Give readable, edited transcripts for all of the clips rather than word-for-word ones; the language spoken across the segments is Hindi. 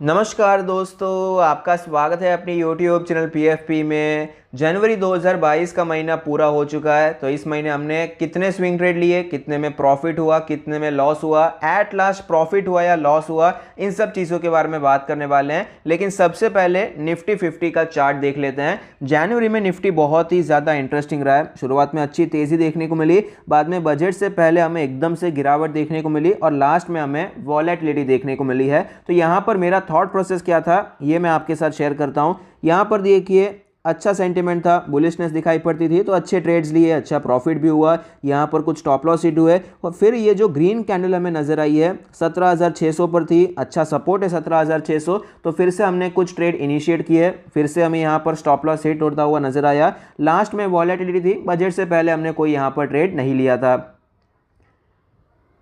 नमस्कार दोस्तों, आपका स्वागत है अपनी YouTube चैनल PFP में। जनवरी 2022 का महीना पूरा हो चुका है। तो इस महीने हमने कितने स्विंग ट्रेड लिए, कितने में प्रॉफिट हुआ, कितने में लॉस हुआ, एट लास्ट प्रॉफिट हुआ या लॉस हुआ, इन सब चीज़ों के बारे में बात करने वाले हैं। लेकिन सबसे पहले निफ्टी 50 का चार्ट देख लेते हैं। जनवरी में निफ्टी बहुत ही ज़्यादा इंटरेस्टिंग रहा है। शुरुआत में अच्छी तेज़ी देखने को मिली, बाद में बजट से पहले हमें एकदम से गिरावट देखने को मिली और लास्ट में हमें वॉलेटिलिटी देखने को मिली है। तो यहाँ पर मेरा थॉट प्रोसेस क्या था ये मैं आपके साथ शेयर करता हूँ। यहाँ पर देखिए अच्छा सेंटीमेंट था, बुलिशनेस दिखाई पड़ती थी, तो अच्छे ट्रेड्स लिए, अच्छा प्रॉफिट भी हुआ। यहाँ पर कुछ स्टॉप लॉस हिट हुए और फिर ये जो ग्रीन कैंडल हमें नजर आई है 17,600 पर थी, अच्छा सपोर्ट है 17,600। तो फिर से हमने कुछ ट्रेड इनिशिएट किए, फिर से हमें यहाँ पर स्टॉप लॉस हिट होता हुआ नजर आया। लास्ट में वॉलेटिलिटी थी, बजट से पहले हमने कोई यहाँ पर ट्रेड नहीं लिया था।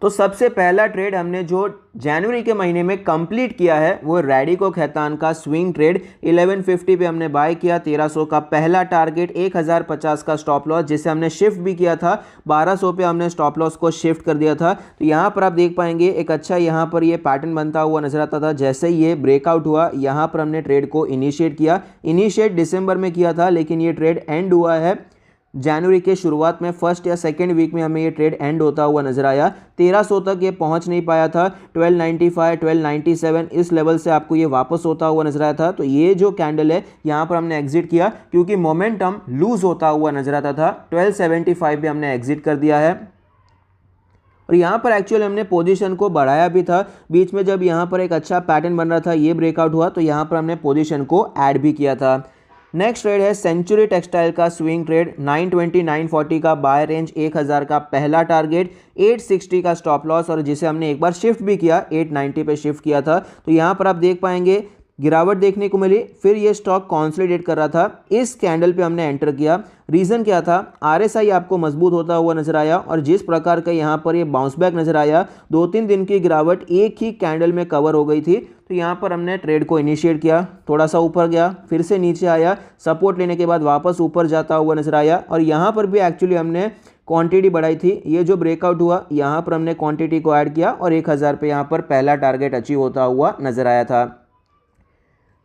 तो सबसे पहला ट्रेड हमने जो जनवरी के महीने में कंप्लीट किया है वो रैडिको खैतान का स्विंग ट्रेड 1150 पे हमने बाय किया। 1300 का पहला टारगेट, 1050 का स्टॉप लॉस जिसे हमने शिफ्ट भी किया था। 1200 पे हमने स्टॉप लॉस को शिफ्ट कर दिया था। तो यहाँ पर आप देख पाएंगे एक अच्छा यहाँ पर ये पैटर्न बनता हुआ नजर आता था। जैसे ही ये ब्रेकआउट हुआ यहाँ पर हमने ट्रेड को इनिशिएट किया। इनिशिएट दिसंबर में किया था, लेकिन ये ट्रेड एंड हुआ है जनवरी के शुरुआत में, फर्स्ट या सेकेंड वीक में हमें ये ट्रेड एंड होता हुआ नजर आया। 1300 तक ये पहुंच नहीं पाया था। 1295, 1297 इस लेवल से आपको ये वापस होता हुआ नजर आया था। तो ये जो कैंडल है यहाँ पर हमने एग्जिट किया क्योंकि मोमेंटम लूज होता हुआ नजर आता था। 1275 पे हमने एग्जिट कर दिया है और यहाँ पर एक्चुअली हमने पोजीशन को बढ़ाया भी था। बीच में जब यहाँ पर एक अच्छा पैटर्न बन रहा था, ये ब्रेकआउट हुआ तो यहाँ पर हमने पोजीशन को ऐड भी किया था। नेक्स्ट ट्रेड है सेंचुरी टेक्सटाइल का स्विंग ट्रेड 920 940 का बाय रेंज, 1000 का पहला टारगेट, 860 का स्टॉप लॉस और जिसे हमने एक बार शिफ्ट भी किया, 890 पे शिफ्ट किया था। तो यहाँ पर आप देख पाएंगे गिरावट देखने को मिली, फिर ये स्टॉक कॉन्सोलिडेट कर रहा था। इस कैंडल पे हमने एंटर किया। रीज़न क्या था, RSI आपको मजबूत होता हुआ नजर आया और जिस प्रकार का यहाँ पर ये बाउंस बैक नजर आया, 2-3 दिन की गिरावट एक ही कैंडल में कवर हो गई थी। तो यहाँ पर हमने ट्रेड को इनिशिएट किया, थोड़ा सा ऊपर गया, फिर से नीचे आया, सपोर्ट लेने के बाद वापस ऊपर जाता हुआ नजर आया और यहाँ पर भी एक्चुअली हमने क्वांटिटी बढ़ाई थी। ये जो ब्रेकआउट हुआ यहाँ पर हमने क्वांटिटी को ऐड किया और 1000 पे यहाँ पर पहला टारगेट अचीव होता हुआ नजर आया था।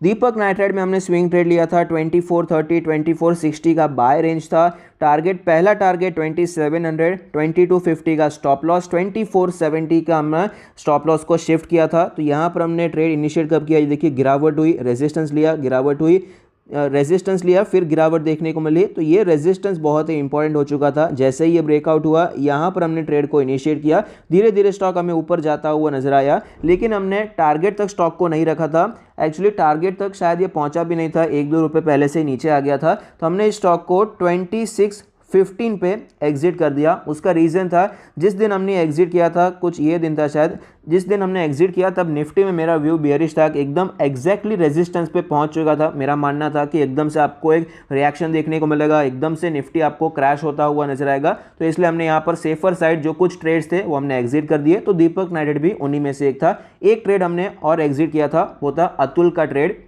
दीपक नाइट्राइट में हमने स्विंग ट्रेड लिया था। 2430 2460 का बाय रेंज था। टारगेट, पहला टारगेट 2700, 2250 का स्टॉप लॉस, 2470 का हमने स्टॉप लॉस को शिफ्ट किया था। तो यहाँ पर हमने ट्रेड इनिशिएट कब किया, ये देखिए गिरावट हुई, रेजिस्टेंस लिया, गिरावट हुई, रेजिस्टेंस लिया, फिर गिरावट देखने को मिली। तो ये रेजिस्टेंस बहुत ही इंपॉर्टेंट हो चुका था। जैसे ही ये ब्रेकआउट हुआ यहाँ पर हमने ट्रेड को इनिशिएट किया। धीरे धीरे स्टॉक हमें ऊपर जाता हुआ नजर आया, लेकिन हमने टारगेट तक स्टॉक को नहीं रखा था। एक्चुअली टारगेट तक शायद ये पहुंचा भी नहीं था, 1-2 रुपये पहले से नीचे आ गया था। तो हमने इस स्टॉक को 2615 पे एग्जिट कर दिया। उसका रीज़न था जिस दिन हमने एग्जिट किया था, कुछ ये दिन था शायद, जिस दिन हमने एग्जिट किया तब निफ्टी में मेरा व्यू बियरिश था, एकदम एग्जैक्टली रेजिस्टेंस पे पहुंच चुका था। मेरा मानना था कि एकदम से आपको एक रिएक्शन देखने को मिलेगा, एकदम से निफ्टी आपको क्रैश होता हुआ नजर आएगा। तो इसलिए हमने यहाँ पर सेफर साइड जो कुछ ट्रेड्स थे वो हमने एग्जिट कर दिए। तो दीपक नाइट्राइट भी उन्हीं में से एक था। एक ट्रेड हमने और एग्जिट किया था, वो था अतुल का ट्रेड।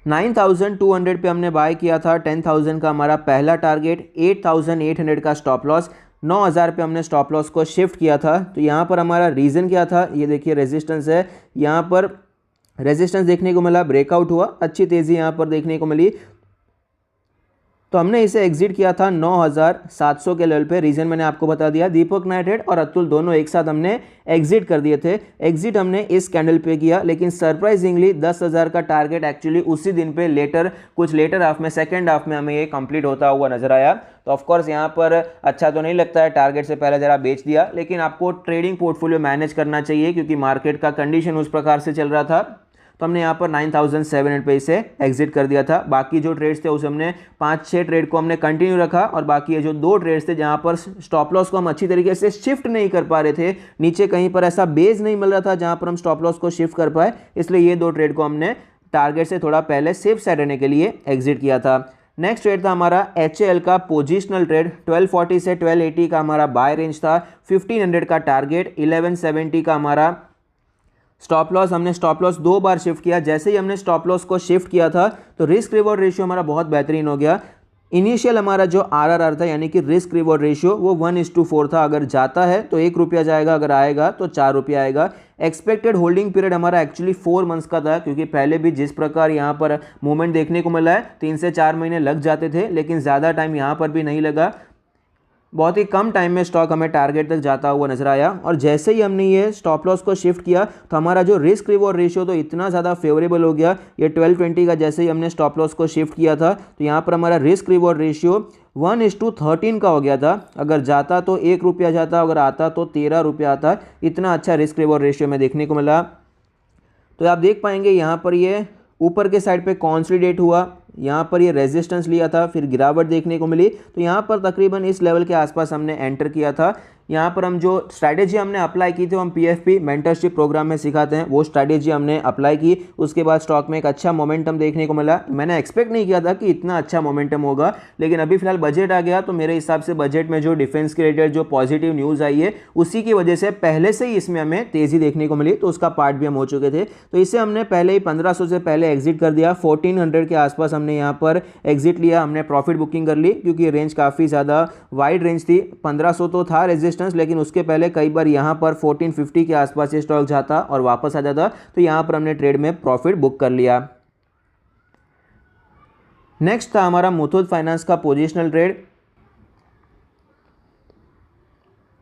9200 पे हमने बाय किया था। 10,000 का हमारा पहला टारगेट, 8800 का स्टॉप लॉस, 9000 पे हमने स्टॉप लॉस को शिफ्ट किया था। तो यहाँ पर हमारा रीज़न क्या था, ये देखिए रेजिस्टेंस है, यहाँ पर रेजिस्टेंस देखने को मिला, ब्रेकआउट हुआ, अच्छी तेज़ी यहाँ पर देखने को मिली। तो हमने इसे एग्जिट किया था 9700 के लेवल पे। रीज़न मैंने आपको बता दिया, दीपक नाइट्राइट और अतुल दोनों एक साथ हमने एग्जिट कर दिए थे। एग्जिट हमने इस कैंडल पे किया, लेकिन सरप्राइजिंगली 10,000 का टारगेट एक्चुअली उसी दिन पे कुछ लेटर हाफ में, सेकेंड हाफ में हमें ये कंप्लीट होता हुआ नजर आया। तो ऑफकोर्स यहाँ पर अच्छा तो नहीं लगता है, टारगेट से पहले जरा बेच दिया, लेकिन आपको ट्रेडिंग पोर्टफोलियो मैनेज करना चाहिए क्योंकि मार्केट का कंडीशन उस प्रकार से चल रहा था। तो हमने यहाँ पर 9700 पे इसे एग्जिट कर दिया था। बाकी जो ट्रेड्स थे उसे हमने 5-6 ट्रेड को हमने कंटिन्यू रखा और बाकी ये जो 2 ट्रेड्स थे जहाँ पर स्टॉप लॉस को हम अच्छी तरीके से शिफ्ट नहीं कर पा रहे थे, नीचे कहीं पर ऐसा बेस नहीं मिल रहा था जहाँ पर हम स्टॉप लॉस को शिफ्ट कर पाए, इसलिए ये 2 ट्रेड को हमने टारगेट से थोड़ा पहले सेफ साइड रहने के लिए एग्जिट किया था। नेक्स्ट ट्रेड था हमारा HAL का पोजिशनल ट्रेड। 1240 से 1280 का हमारा बाय रेंज था, 1500 का टारगेट, 1170 का हमारा स्टॉप लॉस। हमने स्टॉप लॉस 2 बार शिफ्ट किया। जैसे ही हमने स्टॉप लॉस को शिफ्ट किया था तो रिस्क रिवॉर्ड रेशियो हमारा बहुत बेहतरीन हो गया। इनिशियल हमारा जो आरआरआर था यानी कि रिस्क रिवॉर्ड रेशियो वो 1:4 था। अगर जाता है तो 1 रुपया जाएगा, अगर आएगा तो 4 रुपया आएगा। एक्सपेक्टेड होल्डिंग पीरियड हमारा एक्चुअली 4 मंथ्स का था, क्योंकि पहले भी जिस प्रकार यहाँ पर मूवमेंट देखने को मिला है 3 से 4 महीने लग जाते थे, लेकिन ज़्यादा टाइम यहाँ पर भी नहीं लगा। बहुत ही कम टाइम में स्टॉक हमें टारगेट तक जाता हुआ नजर आया। और जैसे ही हमने ये स्टॉप लॉस को शिफ्ट किया तो हमारा जो रिस्क रिवॉर्ड रेशियो तो इतना ज़्यादा फेवरेबल हो गया। ये 12-20 का जैसे ही हमने स्टॉप लॉस को शिफ्ट किया था तो यहाँ पर हमारा रिस्क रिवॉर्ड रेशियो 1:13 का हो गया था। अगर जाता तो 1 रुपया जाता, अगर आता तो 13 रुपया आता। इतना अच्छा रिस्क रिवॉर्ड रेशियो में देखने को मिला। तो आप देख पाएंगे यहाँ पर ये ऊपर के साइड पे कॉन्सोलिडेट हुआ, यहाँ पर ये रेजिस्टेंस लिया था, फिर गिरावट देखने को मिली। तो यहाँ पर तकरीबन इस लेवल के आसपास हमने एंटर किया था। यहाँ पर हम जो स्ट्रैटेजी हमने अप्लाई की थी, हम पीएफपी मेंटरशिप प्रोग्राम में सिखाते हैं, वो स्ट्रैटेजी हमने अप्लाई की। उसके बाद स्टॉक में एक अच्छा मोमेंटम देखने को मिला। मैंने एक्सपेक्ट नहीं किया था कि इतना अच्छा मोमेंटम होगा, लेकिन अभी फिलहाल बजट आ गया तो मेरे हिसाब से बजट में जो डिफेंस के रिलेटेड जो पॉजिटिव न्यूज़ आई है उसी की वजह से पहले से ही इसमें हमें तेज़ी देखने को मिली। तो उसका पार्ट भी हम हो चुके थे। तो इसे हमने पहले ही 1500 से पहले एग्जिट कर दिया। 1400 के आसपास हमने यहाँ पर एग्जिट लिया, हमने प्रॉफिट बुकिंग कर ली, क्योंकि रेंज काफ़ी ज़्यादा वाइड रेंज थी। 1500 तो था रेजिस्टेंस, लेकिन उसके पहले कई बार यहाँ पर 1450 के आसपास ये स्टॉक जाता और वापस आ जाता। तो यहाँ पर हमने ट्रेड में प्रॉफिट बुक कर लिया। नेक्स्ट था हमारा मुथूट फाइनेंस का पोजिशनल ट्रेड।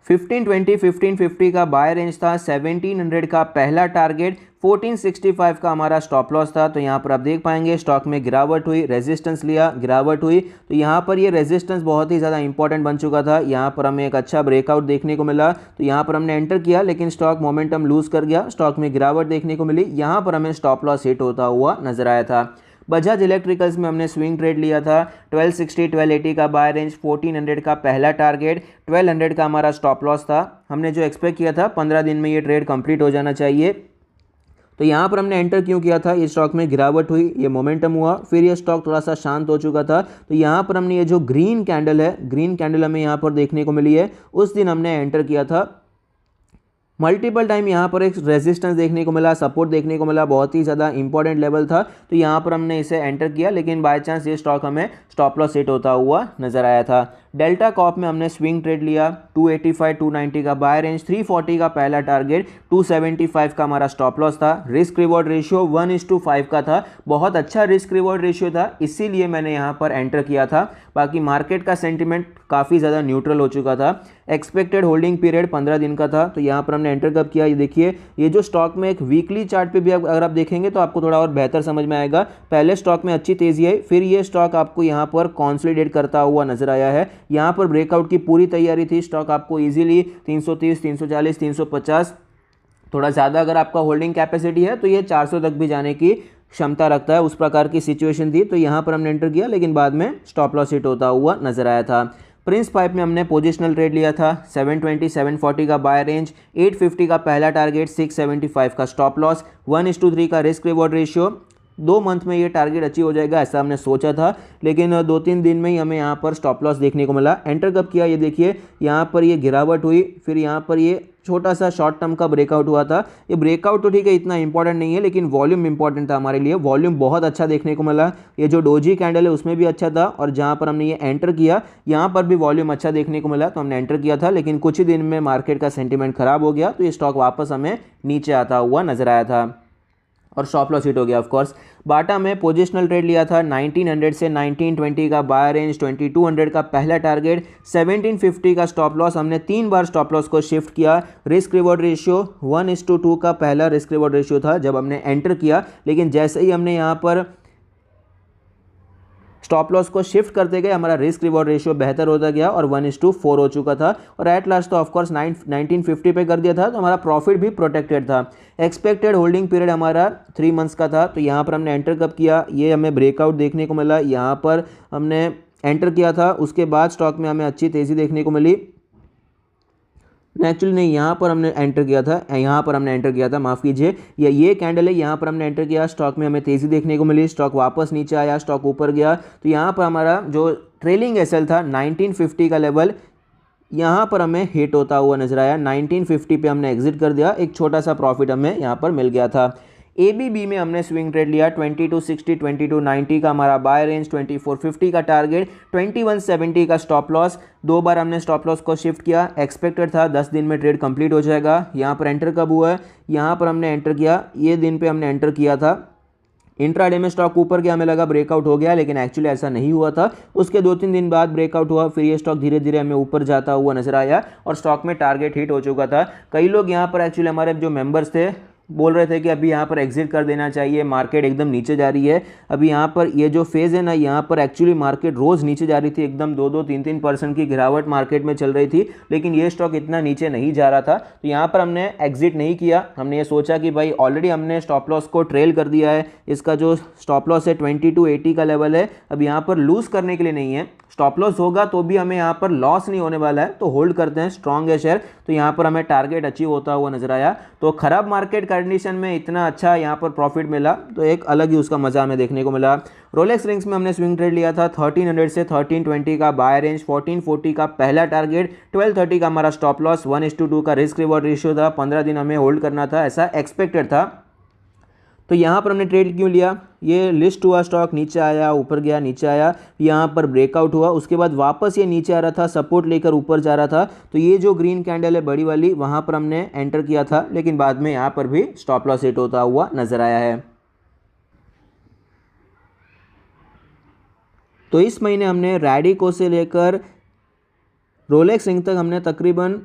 1520 1550 का बाय रेंज था, 1700 का पहला टारगेट, 1465 का हमारा स्टॉप लॉस था। तो यहाँ पर आप देख पाएंगे स्टॉक में गिरावट हुई, रेजिस्टेंस लिया, गिरावट हुई। तो यहाँ पर ये रेजिस्टेंस बहुत ही ज़्यादा इंपॉर्टेंट बन चुका था। यहाँ पर हमें एक अच्छा ब्रेकआउट देखने को मिला। तो यहाँ पर हमने एंटर किया, लेकिन स्टॉक मोमेंटम लूज कर गया, स्टॉक में गिरावट देखने को मिली। यहाँ पर हमें स्टॉप लॉस हिट होता हुआ नजर आया था। बजाज इलेक्ट्रिकल्स में हमने स्विंग ट्रेड लिया था। 1260 1280 का बाय रेंज, 1400 का पहला टारगेट, 1200 का हमारा स्टॉप लॉस था। हमने जो एक्सपेक्ट किया था 15 दिन में ये ट्रेड कंप्लीट हो जाना चाहिए। तो यहाँ पर हमने एंटर क्यों किया था, ये स्टॉक में गिरावट हुई, ये मोमेंटम हुआ, फिर ये स्टॉक थोड़ा सा शांत हो चुका था। तो यहाँ पर हमने ये जो ग्रीन कैंडल है, ग्रीन कैंडल हमें यहाँ पर देखने को मिली है, उस दिन हमने एंटर किया था। मल्टीपल टाइम यहाँ पर एक रेजिस्टेंस देखने को मिला, सपोर्ट देखने को मिला, बहुत ही ज़्यादा इंपॉर्टेंट लेवल था। तो यहाँ पर हमने इसे एंटर किया, लेकिन बाय चांस ये स्टॉक हमें स्टॉप लॉस हिट होता हुआ नजर आया था। डेल्टा कॉप में हमने स्विंग ट्रेड लिया। 285 290 का बाय रेंज, 340 का पहला टारगेट, 275 का हमारा स्टॉप लॉस था। रिस्क रिवॉर्ड रेशियो 1:5 का था, बहुत अच्छा रिस्क रिवॉर्ड रेशियो था, इसीलिए मैंने यहाँ पर एंटर किया था। बाकी मार्केट का सेंटिमेंट काफ़ी ज़्यादा न्यूट्रल हो चुका था। एक्सपेक्टेड होल्डिंग पीरियड 15 दिन का था। तो यहाँ पर हमने एंटर कब किया, ये देखिए, ये जो स्टॉक में एक वीकली चार्ट पे भी अगर आप देखेंगे तो आपको थोड़ा और बेहतर समझ में आएगा। पहले स्टॉक में अच्छी तेज़ी आई, फिर ये स्टॉक आपको यहाँ पर कॉन्सोलिडेट करता हुआ नजर आया है। यहाँ पर ब्रेकआउट की पूरी तैयारी थी, स्टॉक आपको इजीली 330 340 350, थोड़ा ज़्यादा अगर आपका होल्डिंग कैपेसिटी है तो ये 400 तक भी जाने की क्षमता रखता है, उस प्रकार की सिचुएशन थी। तो यहाँ पर हमने एंटर किया, लेकिन बाद में स्टॉप लॉस हिट होता हुआ नजर आया था। प्रिंस पाइप में हमने पोजिशनल ट्रेड लिया था। 720 740 का बाय रेंज, 850 का पहला टारगेट, 675 का स्टॉप लॉस, 1:3 का रिस्क रिवॉर्ड रेशियो। 2 मंथ में ये टारगेट अचीव हो जाएगा ऐसा हमने सोचा था, लेकिन 2-3 दिन में ही हमें यहाँ पर स्टॉप लॉस देखने को मिला। एंटर कब किया, ये देखिए, यहाँ पर ये गिरावट हुई, फिर यहाँ पर ये छोटा सा शॉर्ट टर्म का ब्रेकआउट हुआ था। ये ब्रेकआउट तो ठीक है, इतना इंपॉर्टेंट नहीं है, लेकिन वॉल्यूम इंपॉर्टेंट था हमारे लिए। वॉल्यूम बहुत अच्छा देखने को मिला। ये जो डोजी कैंडल है उसमें भी अच्छा था, और जहाँ पर हमने ये एंटर किया यहाँ पर भी वॉल्यूम अच्छा देखने को मिला, तो हमने एंटर किया था। लेकिन कुछ ही दिन में मार्केट का सेंटीमेंट खराब हो गया, तो ये स्टॉक वापस हमें नीचे आता हुआ नजर आया था और स्टॉप लॉस हिट हो गया। ऑफ कोर्स बाटा में पोजिशनल ट्रेड लिया था। 1900 से 1920 का बाय रेंज, 2200 का पहला टारगेट, 1750 का स्टॉप लॉस। हमने 3 बार स्टॉप लॉस को शिफ्ट किया। रिस्क रिवॉर्ड रेशियो 1:2 का पहला रिस्क रिवॉर्ड रेशियो था जब हमने एंटर किया, लेकिन जैसे ही हमने यहाँ पर स्टॉप लॉस को शिफ्ट करते गए हमारा रिस्क रिवॉर्ड रेशियो बेहतर होता गया और 1:4 हो चुका था। और एट लास्ट तो ऑफकोर्स 1950 पे कर दिया था, तो हमारा प्रॉफिट भी प्रोटेक्टेड था। एक्सपेक्टेड होल्डिंग पीरियड हमारा 3 मंथ्स का था। तो यहाँ पर हमने एंटर कब किया, ये हमें ब्रेकआउट देखने को मिला, यहाँ पर हमने एंटर किया था। उसके बाद स्टॉक में हमें अच्छी तेज़ी देखने को मिली। एक्चुअली नहीं, यहाँ पर हमने एंटर किया था, माफ़ कीजिए, ये कैंडल है, यहाँ पर हमने एंटर किया। स्टॉक में हमें तेज़ी देखने को मिली, स्टॉक वापस नीचे आया, स्टॉक ऊपर गया। तो यहाँ पर हमारा जो ट्रेलिंग एसएल था 1950 का लेवल, यहाँ पर हमें हिट होता हुआ नजर आया। 1950 पे हमने एग्जिट कर दिया, एक छोटा सा प्रॉफिट हमें यहाँ पर मिल गया था। ABB में हमने स्विंग ट्रेड लिया 2260, 2290 का हमारा बाय रेंज, 2450 का टारगेट, 2170 का स्टॉप लॉस। 2 बार हमने स्टॉप लॉस को शिफ्ट किया, एक्सपेक्टेड था 10 दिन में ट्रेड कंप्लीट हो जाएगा। यहाँ पर एंटर कब हुआ है, यहाँ पर हमने एंटर किया, ये दिन पे हमने एंटर किया था। इंट्राडे में स्टॉक ऊपर गया, हमें लगा ब्रेकआउट हो गया, लेकिन एक्चुअली ऐसा नहीं हुआ था। उसके 2-3 दिन बाद ब्रेकआउट हुआ, फिर ये स्टॉक धीरे धीरे हमें ऊपर जाता हुआ नजर आया और स्टॉक में टारगेट हिट हो चुका था। कई लोग यहाँ पर एक्चुअली हमारे जो मेंबर्स थे बोल रहे थे कि अभी यहाँ पर एग्जिट कर देना चाहिए, मार्केट एकदम नीचे जा रही है। अभी यहाँ पर ये जो फेज़ है ना, यहाँ पर एक्चुअली मार्केट रोज़ नीचे जा रही थी, एकदम 2-2, 3-3% की गिरावट मार्केट में चल रही थी, लेकिन ये स्टॉक इतना नीचे नहीं जा रहा था। तो यहाँ पर हमने एग्जिट नहीं किया। हमने ये सोचा कि भाई ऑलरेडी हमने स्टॉप लॉस को ट्रेल कर दिया है, इसका जो स्टॉप लॉस है 2280 का लेवल है, अब यहाँ पर लूज़ करने के लिए नहीं है। स्टॉप लॉस होगा तो भी हमें यहाँ पर लॉस नहीं होने वाला है, तो होल्ड करते हैं, स्ट्रॉन्ग है शेयर। तो यहाँ पर हमें टारगेट अचीव होता हुआ नजर आया। तो खराब मार्केट कंडीशन में इतना अच्छा यहाँ पर प्रॉफिट मिला, तो एक अलग ही उसका मजा हमें देखने को मिला। रोलेक्स रिंग्स में हमने स्विंग ट्रेड लिया था 1300 से 1320 का बाय रेंज, 1440 का पहला टारगेट, 1230 का हमारा स्टॉप लॉस, 1:2 का रिस्क रिवॉर्ड रेशियो था। 15 दिन हमें होल्ड करना था, ऐसा एक्सपेक्टेड था। तो यहाँ पर हमने ट्रेड क्यों लिया, ये लिस्ट हुआ, स्टॉक नीचे आया, ऊपर गया, नीचे आया, यहाँ पर ब्रेकआउट हुआ, उसके बाद वापस ये नीचे आ रहा था, सपोर्ट लेकर ऊपर जा रहा था। तो ये जो ग्रीन कैंडल है बड़ी वाली, वहाँ पर हमने एंटर किया था, लेकिन बाद में यहाँ पर भी स्टॉप लॉस हिट होता हुआ नजर आया है। तो इस महीने हमने रैडिको से लेकर रोलेक्स रिंग तक हमने तकरीबन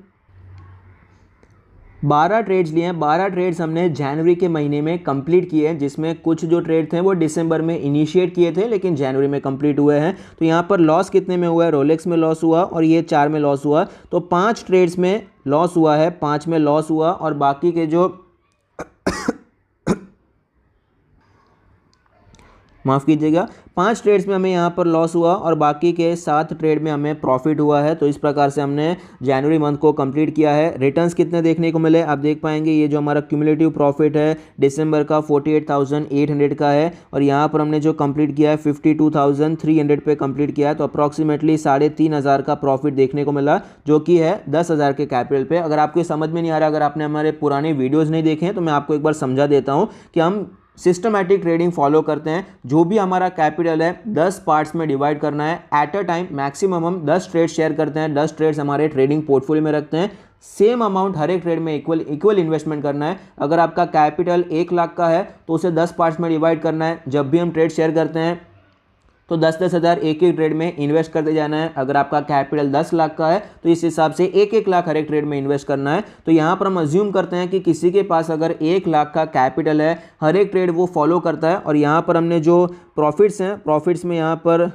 12 ट्रेड्स लिए हैं। 12 ट्रेड्स हमने जनवरी के महीने में कंप्लीट किए हैं, जिसमें कुछ जो ट्रेड थे वो दिसंबर में इनिशिएट किए थे, लेकिन जनवरी में कंप्लीट हुए हैं। तो यहाँ पर लॉस कितने में हुआ है, रोलेक्स में लॉस हुआ और ये 4 में लॉस हुआ। तो 5 ट्रेड्स में लॉस हुआ है, 5 में लॉस हुआ, और बाकी के जो माफ़ कीजिएगा, 5 ट्रेड्स में हमें यहाँ पर लॉस हुआ और बाकी के 7 ट्रेड में हमें प्रॉफिट हुआ है। तो इस प्रकार से हमने जनवरी मंथ को कंप्लीट किया है। रिटर्न्स कितने देखने को मिले आप देख पाएंगे, ये जो हमारा क्यूमुलेटिव प्रॉफिट है दिसंबर का 48,800 का है, और यहाँ पर हमने जो कंप्लीट किया है 52,300 पे कंप्लीट किया है। तो अप्रॉक्सीमेटली 3,500 का प्रॉफिट देखने को मिला, जो कि है 10,000 के कैपिटल पे। अगर आपको समझ में नहीं आ रहा, अगर आपने हमारे पुराने वीडियोज़ नहीं देखे हैं, तो मैं आपको एक बार समझा देता हूँ कि हम सिस्टमैटिक ट्रेडिंग फॉलो करते हैं। जो भी हमारा कैपिटल है 10 पार्ट्स में डिवाइड करना है एट अ टाइम। मैक्सिमम हम 10 ट्रेड शेयर करते हैं, 10 ट्रेड्स हमारे ट्रेडिंग पोर्टफोलियो में रखते हैं। सेम अमाउंट हर एक ट्रेड में इक्वल इन्वेस्टमेंट करना है। अगर आपका कैपिटल 1 लाख का है तो उसे 10 पार्ट्स में डिवाइड करना है। जब भी हम ट्रेड शेयर करते हैं तो 10-10 हज़ार एक एक ट्रेड में इन्वेस्ट करते जाना है। अगर आपका कैपिटल 10 लाख का है तो इस हिसाब से 1-1 लाख हर एक ट्रेड में इन्वेस्ट करना है। तो यहाँ पर हम अज्यूम करते हैं कि किसी के पास अगर 1 लाख का कैपिटल है, हर एक ट्रेड वो फॉलो करता है। और यहाँ पर हमने जो प्रॉफिट्स हैं, प्रॉफिट्स में यहाँ पर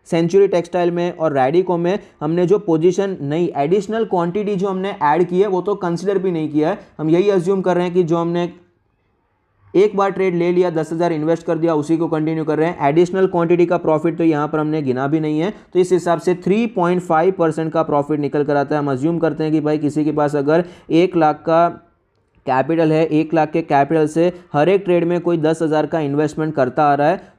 सेंचुरी टेक्सटाइल में और रैडिको में हमने जो पोजीशन नई एडिशनल क्वांटिटी जो हमने ऐड की है वो तो कंसिडर भी नहीं किया है। हम यही अज्यूम कर रहे हैं कि जो हमने एक बार ट्रेड ले लिया, 10,000 इन्वेस्ट कर दिया, उसी को कंटिन्यू कर रहे हैं। एडिशनल क्वांटिटी का प्रॉफिट तो यहाँ पर हमने गिना भी नहीं है। तो इस हिसाब से 3.5% का प्रॉफिट निकल कर आता है। हम अज्यूम करते हैं कि भाई किसी के पास अगर 1 लाख का कैपिटल है, 1 लाख के कैपिटल से हर एक ट्रेड में कोई 10,000 का इन्वेस्टमेंट करता आ रहा है,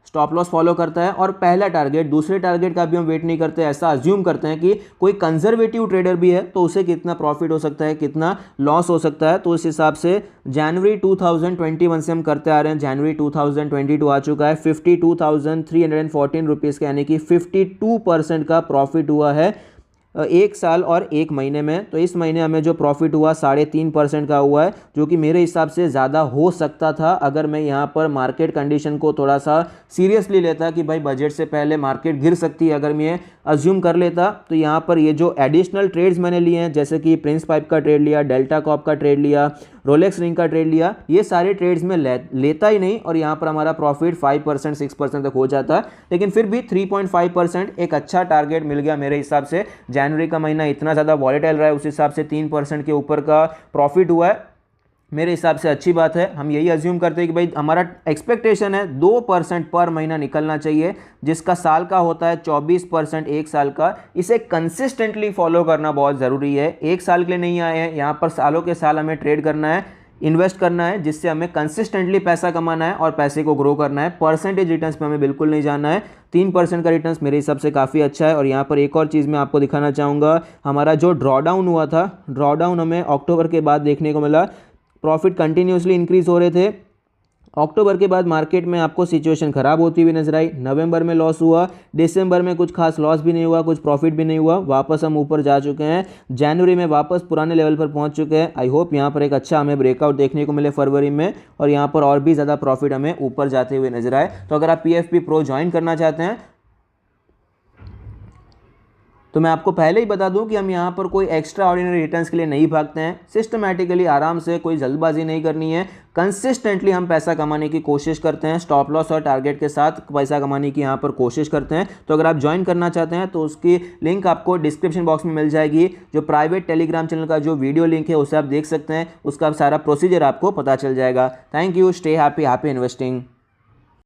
स्टॉप लॉस फॉलो करता है, और पहला टारगेट दूसरे टारगेट का भी हम वेट नहीं करते, ऐसा अज्यूम करते हैं कि कोई कंजर्वेटिव ट्रेडर भी है तो उसे कितना प्रॉफिट हो सकता है, कितना लॉस हो सकता है। तो उस हिसाब से जनवरी 2021 से हम करते आ रहे हैं। जनवरी 2022 आ चुका है, 52,314 रुपीज़ का, यानी कि 52% का प्रॉफिट हुआ है 1 साल और 1 महीने में। तो इस महीने हमें जो प्रॉफिट हुआ 3.5% का हुआ है, जो कि मेरे हिसाब से ज़्यादा हो सकता था अगर मैं यहाँ पर मार्केट कंडीशन को थोड़ा सा सीरियसली लेता कि भाई बजट से पहले मार्केट गिर सकती है, अगर मैं अज्यूम कर लेता। तो यहाँ पर ये जो एडिशनल ट्रेड्स मैंने लिए हैं, जैसे कि प्रिंस पाइप का ट्रेड लिया, डेल्टा कॉप का ट्रेड लिया, रोलेक्स रिंग का ट्रेड लिया, ये सारे ट्रेड्स में लेता ही नहीं, और यहाँ पर हमारा प्रॉफिट 5% 6% तक हो जाता है। लेकिन फिर भी 3.5% एक अच्छा टारगेट मिल गया मेरे हिसाब से। जनवरी का महीना इतना ज़्यादा वॉलेटाइल रहा है, उस हिसाब से 3% के ऊपर का प्रॉफिट हुआ है, मेरे हिसाब से अच्छी बात है। हम यही अज्यूम करते हैं कि भाई हमारा एक्सपेक्टेशन है 2% पर महीना निकलना चाहिए, जिसका साल का होता है 24% 1 साल का। इसे कंसिस्टेंटली फॉलो करना बहुत ज़रूरी है। 1 साल के लिए नहीं आए हैं यहाँ पर, सालों के साल हमें ट्रेड करना है, इन्वेस्ट करना है, जिससे हमें कंसिस्टेंटली पैसा कमाना है और पैसे को ग्रो करना है। परसेंटेज रिटर्न्स पे हमें बिल्कुल नहीं जाना है। 3% का रिटर्न्स मेरे हिसाब से काफ़ी अच्छा है। और यहाँ पर एक और चीज़ मैं आपको दिखाना चाहूँगा, हमारा जो ड्रॉडाउन हुआ था, ड्रॉडाउन हमें अक्टूबर के बाद देखने को मिला। प्रॉफिट कंटिन्यूसली इंक्रीज हो रहे थे, अक्टूबर के बाद मार्केट में आपको सिचुएशन खराब होती हुई नजर आई, नवंबर में लॉस हुआ, दिसंबर में कुछ खास लॉस भी नहीं हुआ, कुछ प्रॉफिट भी नहीं हुआ, वापस हम ऊपर जा चुके हैं, जनवरी में वापस पुराने लेवल पर पहुंच चुके हैं। आई होप यहाँ पर एक अच्छा हमें ब्रेकआउट देखने को मिले फरवरी में और यहाँ पर और भी ज़्यादा प्रॉफिट हमें ऊपर जाते हुए नजर आए। तो अगर आप PFP प्रो ज्वाइन करना चाहते हैं तो मैं आपको पहले ही बता दूं कि हम यहाँ पर कोई एक्स्ट्रा ऑर्डिनरी रिटर्न्स के लिए नहीं भागते हैं। सिस्टमैटिकली आराम से, कोई जल्दबाजी नहीं करनी है, कंसिस्टेंटली हम पैसा कमाने की कोशिश करते हैं, स्टॉप लॉस और टारगेट के साथ पैसा कमाने की यहाँ पर कोशिश करते हैं। तो अगर आप ज्वाइन करना चाहते हैं तो उसकी लिंक आपको डिस्क्रिप्शन बॉक्स में मिल जाएगी। जो प्राइवेट टेलीग्राम चैनल का जो वीडियो लिंक है उसे आप देख सकते हैं, उसका सारा प्रोसीजर आपको पता चल जाएगा। Thank you, stay happy, happy investing.